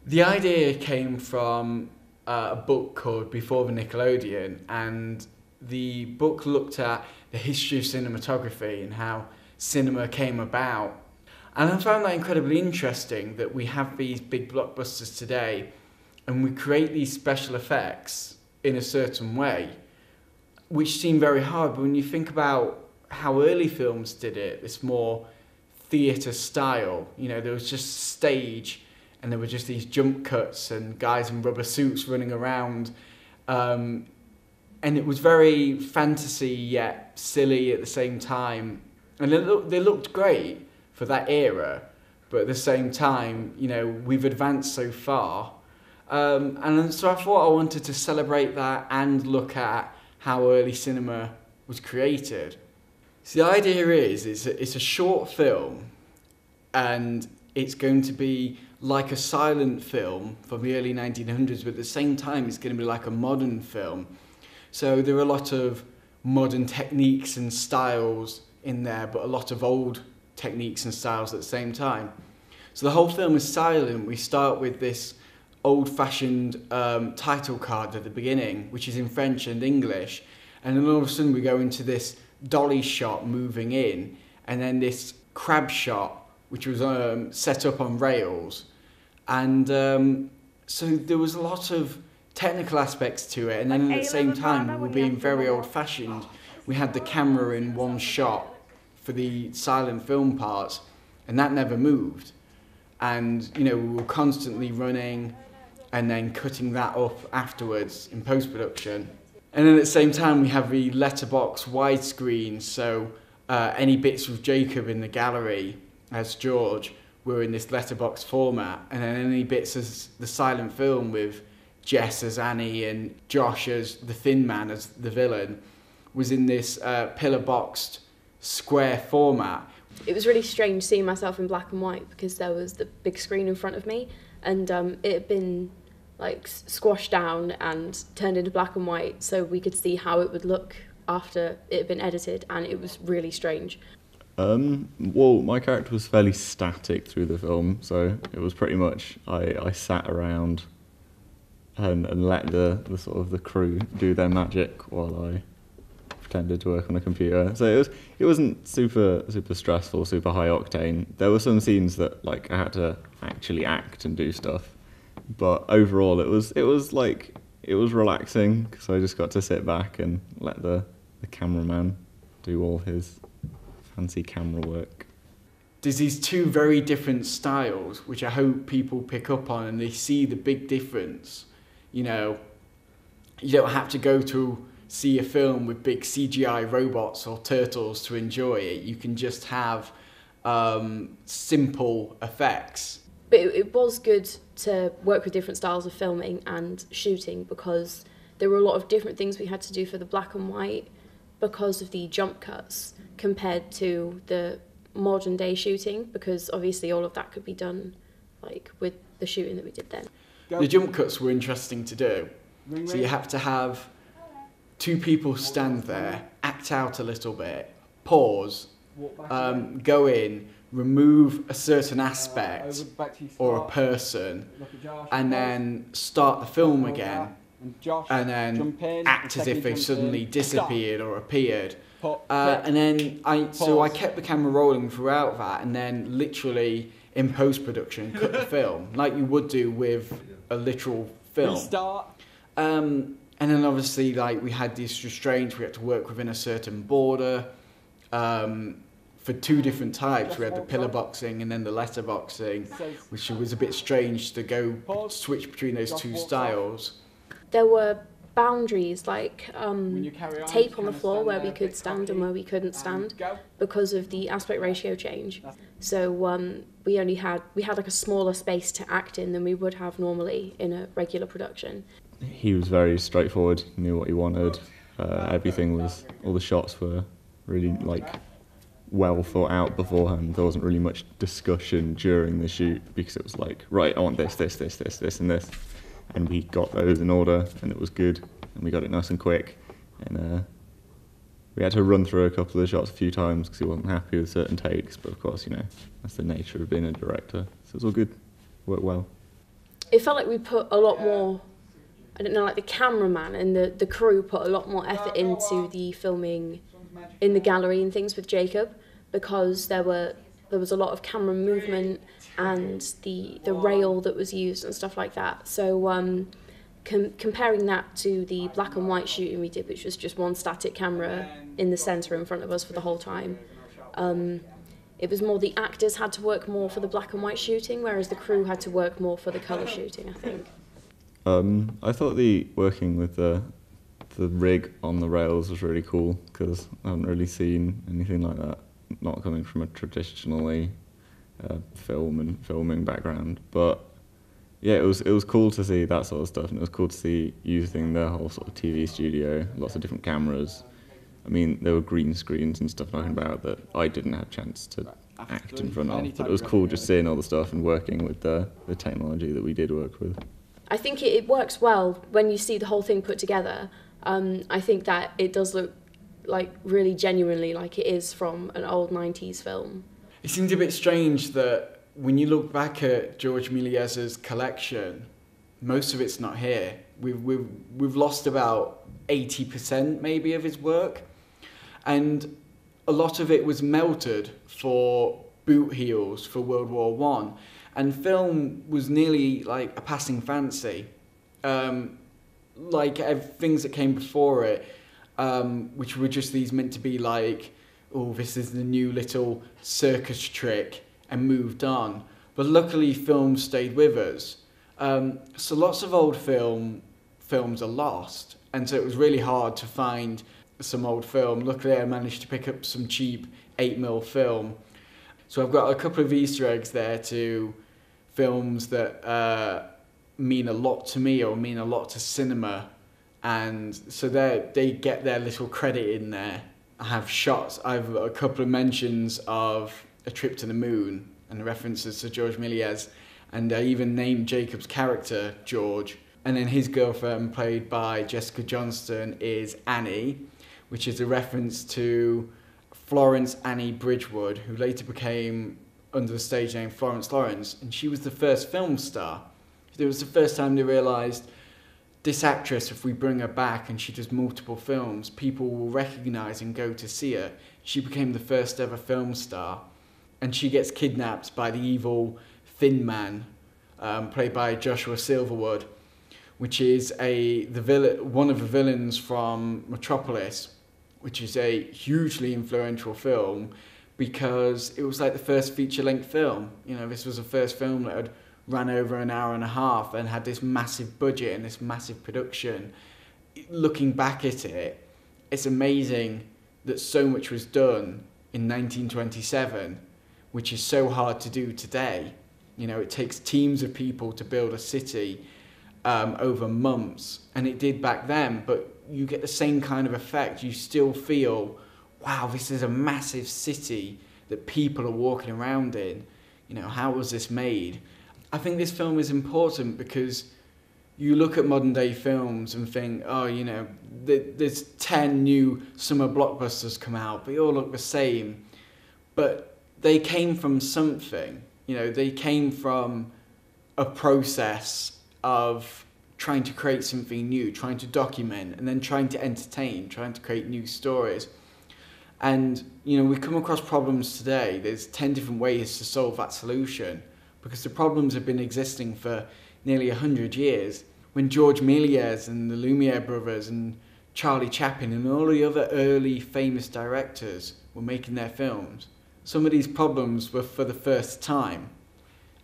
The idea came from a book called Before the Nickelodeon, and the book looked at the history of cinematography and how cinema came about. And I found that incredibly interesting that we have these big blockbusters today and we create these special effects in a certain way, which seem very hard. But when you think about how early films did it, this more theatre style, there was just stage and there were just these jump cuts and guys in rubber suits running around. And it was very fantasy yet silly at the same time. And they looked great for that era, but at the same time, we've advanced so far. And so I thought I wanted to celebrate that and look at how early cinema was created. So the idea is it's a short film, and it's going to be like a silent film from the early 1900s, but at the same time it's going to be like a modern film. So there are a lot of modern techniques and styles in there, but a lot of old techniques and styles at the same time. So the whole film is silent. We start with this old-fashioned title card at the beginning, which is in French and English, and then all of a sudden we go into this dolly shot moving in, and then this crab shot, which was set up on rails. And so there was a lot of technical aspects to it, and then at the same time we were being very old-fashioned. We had the camera in one shot for the silent film parts, and that never moved. And we were constantly running and then cutting that up afterwards in post-production. And then at the same time we have the letterbox widescreen, so any bits with Jacob in the gallery as George were in this letterbox format, and then any bits as the silent film with Jess as Annie and Josh as the Thin Man as the villain was in this pillar-boxed square format. It was really strange seeing myself in black and white because there was the big screen in front of me, and it had been squashed down and turned into black and white so we could see how it would look after it had been edited, and it was really strange. Well, my character was fairly static through the film, so it was pretty much I sat around and let the sort of the crew do their magic while I pretended to work on a computer. So it wasn't super stressful, super high octane. There were some scenes that I had to actually act and do stuff, but overall it was relaxing because I just got to sit back and let the cameraman do all his fancy camera work. There's these two very different styles, which I hope people pick up on and they see the big difference. You don't have to go to see a film with big CGI robots or turtles to enjoy it. You can just have simple effects. But it was good to work with different styles of filming and shooting because there were a lot of different things we had to do for the black and white because of the jump cuts compared to the modern day shooting, because obviously all of that could be done with the shooting that we did then. The jump cuts were interesting to do. So you have to have two people stand there, act out a little bit, pause, go in, remove a certain aspect or a person, and then start the film again, and then act as if they've suddenly disappeared or appeared. And then I kept the camera rolling throughout that, and then literally in post-production cut the film like you would do with a literal film. And then obviously we had these restraints, we had to work within a certain border. For two different types, we had the pillar boxing and then the letter boxing, which was a bit strange to go switch between those two styles. There were boundaries tape on the floor where we could stand and where we couldn't stand because of the aspect ratio change. So we had a smaller space to act in than we would have normally in a regular production. He was very straightforward, knew what he wanted. All the shots were really well thought out beforehand. There wasn't really much discussion during the shoot because it was right, I want this, and this. And we got those in order, and it was good, and we got it nice and quick. And we had to run through a couple of the shots a few times because he wasn't happy with certain takes, but of course, that's the nature of being a director. So it's all good, worked well. it felt like we put a lot more, I don't know, like the cameraman and the crew put a lot more effort into the filming in the gallery and things with Jacob, because there was a lot of camera movement and the rail that was used and stuff like that. So comparing that to the black and white shooting we did, which was just one static camera in the centre in front of us for the whole time, it was more the actors had to work more for the black and white shooting, whereas the crew had to work more for the colour shooting, I think. I thought the working with the rig on the rails was really cool, because I haven't really seen anything like that, not coming from a traditionally film and filming background. But yeah, it was cool to see that sort of stuff, and it was cool to see using the whole sort of TV studio, lots of different cameras. I mean, there were green screens and stuff knocking about that I didn't have a chance to act in front of, but it was cool just seeing all the stuff and working with the technology that we did work with. I think it works well when you see the whole thing put together. I think that it does look like really genuinely like it is from an old 90s film. It seems a bit strange that when you look back at George Méliès's collection, most of it's not here. We've lost about 80% maybe of his work, and a lot of it was melted for boot heels for World War One, and film was nearly like a passing fancy. Like things that came before it, which were just these meant to be like, oh, this is the new little circus trick, and moved on. But luckily, film stayed with us. So lots of old films are lost, and so it was really hard to find some old film. Luckily, I managed to pick up some cheap 8mm film. So I've got a couple of Easter eggs there to films that mean a lot to me or mean a lot to cinema, and so they get their little credit in there. I have shots, I've a couple of mentions of A Trip to the Moon and references to George Méliès, and I even named Jacob's character George, and then his girlfriend, played by Jessica Johnston, is Annie, which is a reference to Florence Annie Bridgewood, who later became, under the stage name, Florence Lawrence, and she was the first film star. It was the first time they realised, this actress, if we bring her back and she does multiple films, people will recognise and go to see her. She became the first ever film star, and she gets kidnapped by the evil Thin Man, played by Joshua Silverwood, which is one of the villains from Metropolis, which is a hugely influential film because it was like the first feature-length film. You know, this was the first film that had ran over an hour and a half and had this massive budget and this massive production. Looking back at it, it's amazing that so much was done in 1927, which is so hard to do today. You know, it takes teams of people to build a city over months, and it did back then, but you get the same kind of effect. You still feel, wow, this is a massive city that people are walking around in. You know, how was this made? I think this film is important because you look at modern day films and think, oh, you know, there's 10 new summer blockbusters come out, but they all look the same. But they came from something, you know, they came from a process of trying to create something new, trying to document, and then trying to entertain, trying to create new stories. And, you know, we come across problems today. There's 10 different ways to solve that solution because the problems have been existing for nearly 100 years. When George Méliès and the Lumiere brothers and Charlie Chaplin and all the other early famous directors were making their films, some of these problems were for the first time.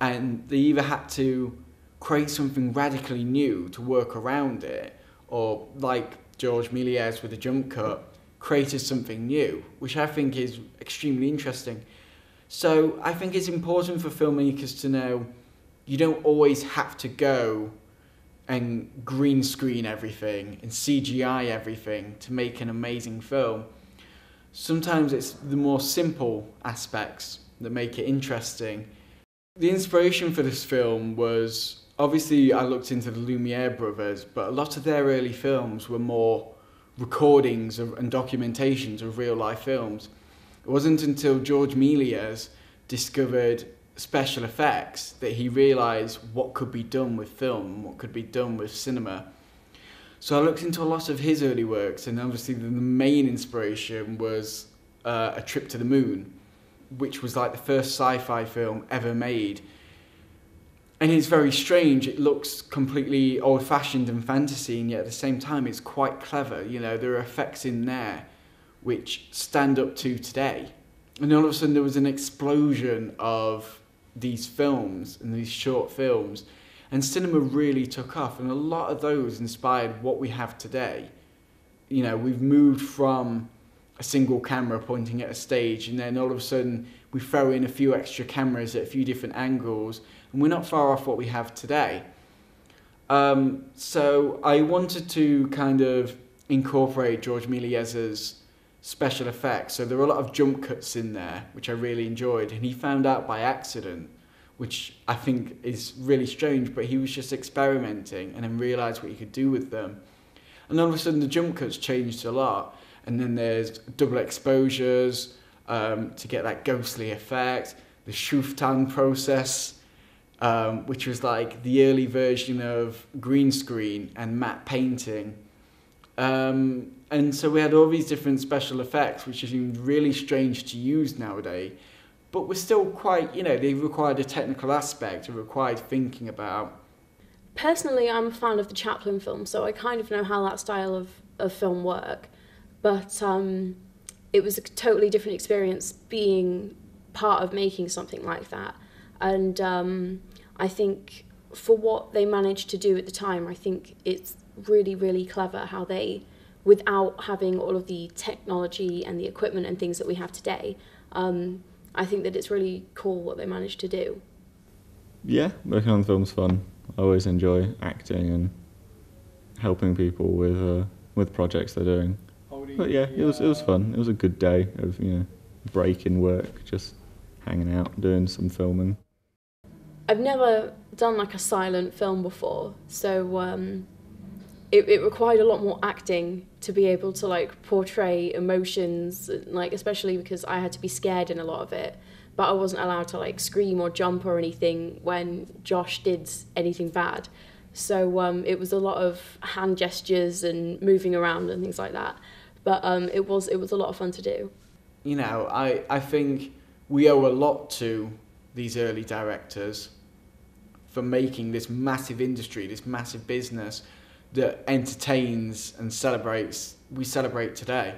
And they either had to create something radically new to work around it, or like George Méliès with the jump cut, created something new, which I think is extremely interesting. So I think it's important for filmmakers to know you don't always have to go and green screen everything and CGI everything to make an amazing film. Sometimes it's the more simple aspects that make it interesting. The inspiration for this film was, obviously I looked into the Lumiere brothers, but a lot of their early films were more recordings and documentations of real life films. It wasn't until George Méliès discovered special effects that he realised what could be done with film, what could be done with cinema. So I looked into a lot of his early works, and obviously the main inspiration was A Trip to the Moon, which was like the first sci-fi film ever made. And it's very strange. It looks completely old-fashioned and fantasy, and yet at the same time it's quite clever. You know, there are effects in there which stand up to today. And all of a sudden there was an explosion of these films and these short films, and cinema really took off, and a lot of those inspired what we have today. You know, we've moved from a single camera pointing at a stage, and then all of a sudden we throw in a few extra cameras at a few different angles, and we're not far off what we have today. So I wanted to kind of incorporate George Méliès's special effects. So there were a lot of jump cuts in there, which I really enjoyed, and he found out by accident, which I think is really strange, but he was just experimenting and then realised what he could do with them. And all of a sudden the jump cuts changed a lot, and then there's double exposures to get that ghostly effect, the Schuftan process, which was like the early version of green screen and matte painting. And so we had all these different special effects, which seemed really strange to use nowadays, but were still quite, you know, they required a technical aspect, it required thinking about. Personally, I'm a fan of the Chaplin film, so I kind of know how that style of film work, but it was a totally different experience being part of making something like that. And I think for what they managed to do at the time, I think it's really, really clever how they, without having all of the technology and the equipment and things that we have today, I think that it's really cool what they managed to do. Yeah, working on the film's fun. I always enjoy acting and helping people with projects they're doing. But yeah, it was fun. It was a good day of, you know, break in work, just hanging out, doing some filming. I've never done like a silent film before, so it required a lot more acting to be able to like portray emotions, like especially because I had to be scared in a lot of it, but I wasn't allowed to like scream or jump or anything when Josh did anything bad. So it was a lot of hand gestures and moving around and things like that. But it was a lot of fun to do. You know, I think we owe a lot to these early directors for making this massive industry, this massive business that entertains and celebrates, we celebrate today.